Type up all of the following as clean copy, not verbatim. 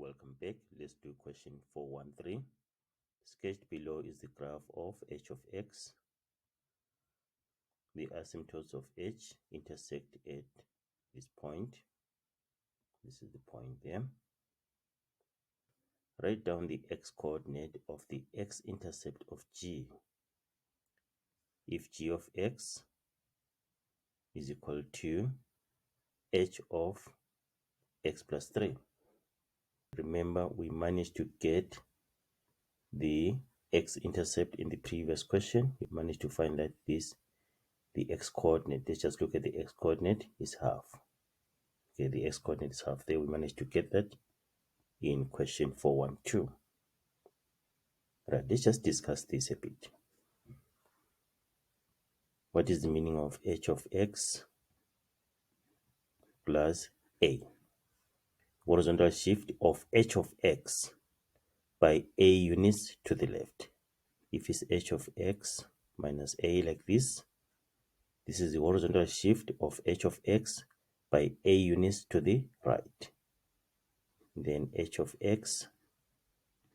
welcome back. Let's do question 413. Sketched below is the graph of h of x. The asymptotes of h intersect at this point. This is the point there. Write down the x-coordinate of the x-intercept of g. If g of x is equal to h of x plus 3. Remember, we managed to get the x-intercept in the previous question. We managed to find that the x-coordinate, let's just look at the x-coordinate, is half. Okay, the x-coordinate is half there. We managed to get that in question 412. Right, let's just discuss this a bit. What is the meaning of h of x plus a? Horizontal shift of h of x by a units to the left. If it's h of x minus a like this is the horizontal shift of h of x by a units to the right. Then h of x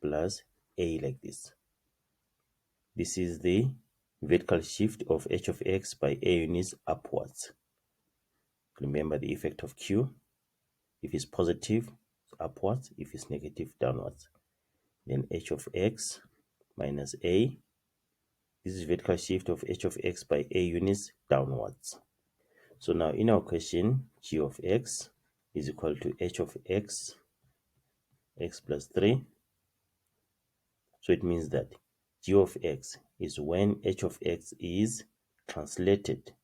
plus a like this. This is the vertical shift of h of x by a units upwards. Remember the effect of q. If it's positive, it's upwards. If it's negative, downwards. Then h of x minus a. This is vertical shift of h of x by a units downwards. So now in our question, g of x is equal to h of x plus 3. So it means that g of x is when h of x is translated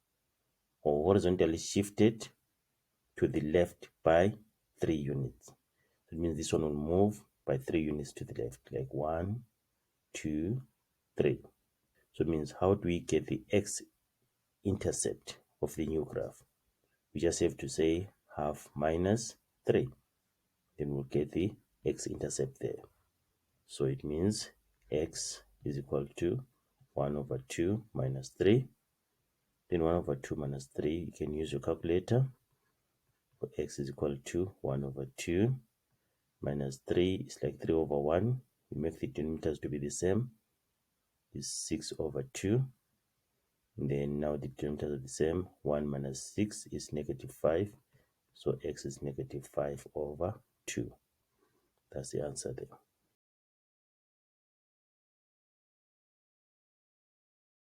or horizontally shifted to the left by 3 units. That means this one will move by 3 units to the left, like 1, 2, 3. So it means, how do we get the x-intercept of the new graph? We just have to say half minus 3. Then we'll get the x-intercept there. So it means x is equal to 1 over 2 minus 3. Then 1 over 2 minus 3, you can use your calculator. For x is equal to 1 over 2 minus 3 is like 3 over 1. You make the denominators to be the same. Is 6 over 2. And then now the denominators are the same. 1 minus 6 is negative 5. So x is negative 5 over 2. That's the answer there.